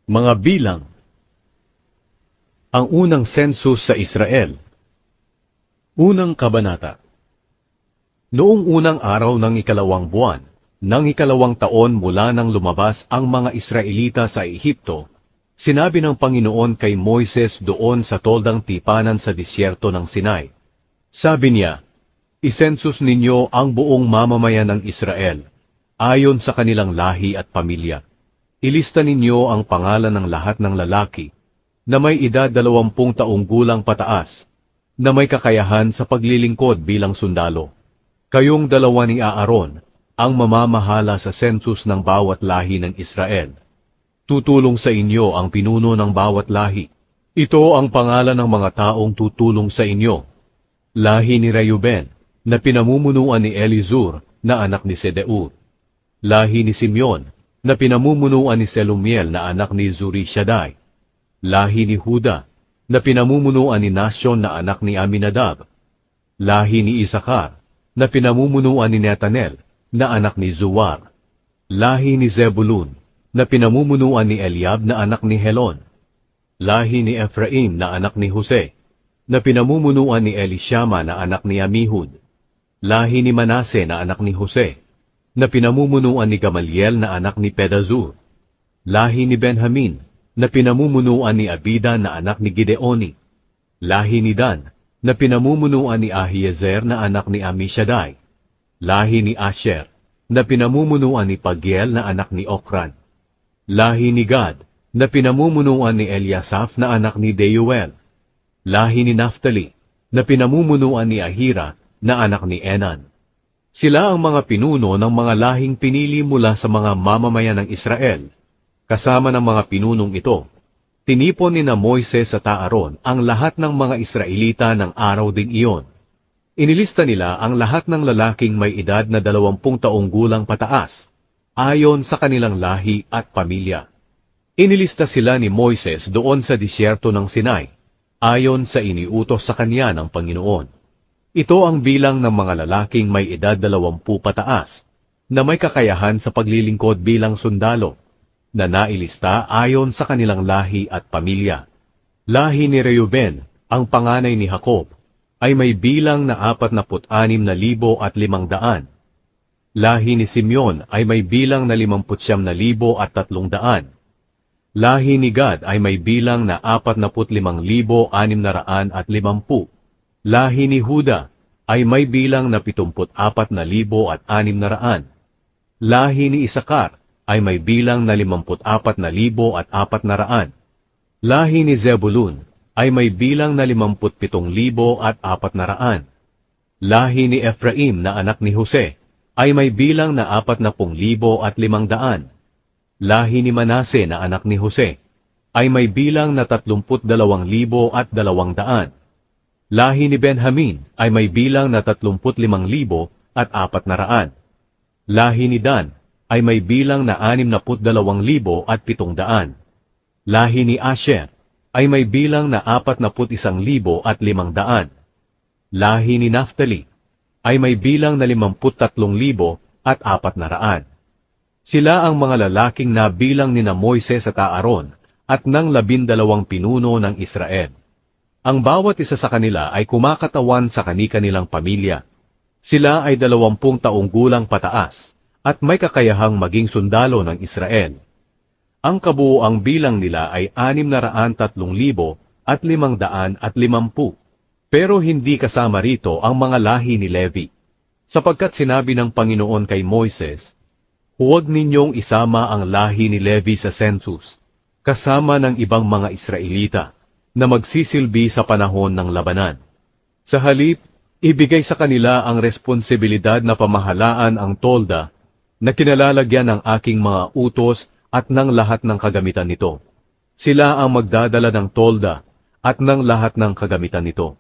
Mga bilang. Ang unang sensus sa Israel. Unang kabanata. Noong unang araw ng ikalawang buwan, ng ikalawang taon mula nang lumabas ang mga Israelita sa Ehipto, sinabi ng Panginoon kay Moises doon sa toldang tipanan sa disyerto ng Sinai. Sabi niya, "Isensus ninyo ang buong mamamayan ng Israel, ayon sa kanilang lahi at pamilya. Ilista ninyo ang pangalan ng lahat ng lalaki na may edad 20 taong gulang pataas, na may kakayahan sa paglilingkod bilang sundalo. Kayong dalawa ni Aaron ang mamamahala sa sensus ng bawat lahi ng Israel. Tutulong sa inyo ang pinuno ng bawat lahi. Ito ang pangalan ng mga taong tutulong sa inyo. Lahi ni Reuben, na pinamumunuan ni Elizur, na anak ni Sedeur. Lahi ni Simeon, na pinamumunuan ni Selumiel, na anak ni Zurishadai. Lahi ni Huda, na pinamumunuan ni Nashon, na anak ni Aminadab. Lahi ni Isakar, na pinamumunuan ni Netanel, na anak ni Zuwar. Lahi ni Zebulun, na pinamumunuan ni Eliab, na anak ni Helon. Lahi ni Ephraim, na anak ni Jose, na pinamumunuan ni Elishama, na anak ni Amihud. Lahi ni Manase, na anak ni Jose, na pinamumunuan ni Gamaliel, na anak ni Pedazur. Lahi ni Benjamin, na pinamumunuan ni Abida, na anak ni Gideoni. Lahi ni Dan, na pinamumunuan ni Ahiezer, na anak ni Amishadai. Lahi ni Asher, na pinamumunuan ni Pagiel, na anak ni Okran. Lahi ni Gad, na pinamumunuan ni Eliasaph, na anak ni Deuel. Lahi ni Naphtali, na pinamumunuan ni Ahira, na anak ni Enan. Sila ang mga pinuno ng mga lahing pinili mula sa mga mamamayan ng Israel. Kasama ng mga pinunong ito, tinipon ni na Moises at Aaron ang lahat ng mga Israelita ng araw ding iyon. Inilista nila ang lahat ng lalaking may edad na 20 taong gulang pataas, ayon sa kanilang lahi at pamilya. Inilista sila ni Moises doon sa disyerto ng Sinai, ayon sa iniutos sa kanya ng Panginoon. Ito ang bilang ng mga lalaking may edad 20 pataas, na may kakayahan sa paglilingkod bilang sundalo, na nailista ayon sa kanilang lahi at pamilya. Lahi ni Reuben, ang panganay ni Jacob, ay may bilang na 46,500. Lahi ni Simeon ay may bilang na 59,300. Lahi ni Gad ay may bilang na 45,650. Lahi ni Huda ay may bilang na 74,600. Lahi ni Isakar ay may bilang na 54,400. Lahi ni Zebulun ay may bilang na 57,400. Lahi ni Ephraim, na anak ni Jose, ay may bilang na 40,500. Lahi ni Manase, na anak ni Jose, ay may bilang na 32,200. Lahi ni Benjamin ay may bilang na 35,400. Lahi ni Dan ay may bilang na 62,700. Lahi ni Asher ay may bilang na 41,500. Lahi ni Naphtali ay may bilang na 53,400. Sila ang mga lalaking nabilang ni na Moises at Aaron at ng 12 pinuno ng Israel. Ang bawat isa sa kanila ay kumakatawan sa kani-kanilang pamilya. Sila ay 20 taong gulang pataas at may kakayahang maging sundalo ng Israel. Ang kabuuang bilang nila ay 603,550, pero hindi kasama rito ang mga lahi ni Levi, sapagkat sinabi ng Panginoon kay Moises, "Huwag ninyong isama ang lahi ni Levi sa census, kasama ng ibang mga Israelita, na magsisilbi sa panahon ng labanan. Sa halip, ibigay sa kanila ang responsibilidad na pamahalaan ang tolda na kinalalagyan ng aking mga utos at ng lahat ng kagamitan nito. Sila ang magdadala ng tolda at ng lahat ng kagamitan nito,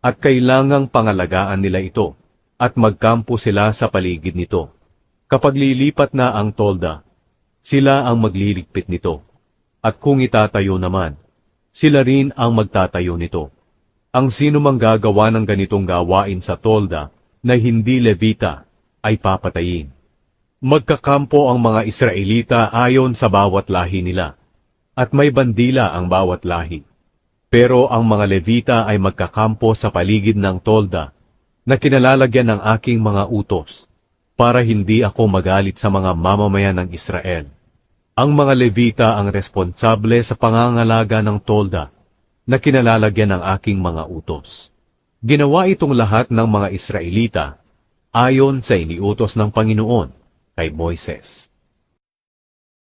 at kailangang pangalagaan nila ito, at magkampo sila sa paligid nito. Kapag lilipat na ang tolda, sila ang magliligpit nito, at kung itatayo naman, sila rin ang magtatayo nito. Ang sino mang gagawa ng ganitong gawain sa tolda na hindi Levita ay papatayin. Magkakampo ang mga Israelita ayon sa bawat lahi nila. at may bandila ang bawat lahi. Pero ang mga Levita ay magkakampo sa paligid ng tolda na kinalalagyan ng aking mga utos, para hindi ako magalit sa mga mamamayan ng Israel. Ang mga Levita ang responsable sa pangangalaga ng tolda na kinalalagyan ng aking mga utos. Ginawa itong lahat ng mga Israelita ayon sa iniutos ng Panginoon kay Moises.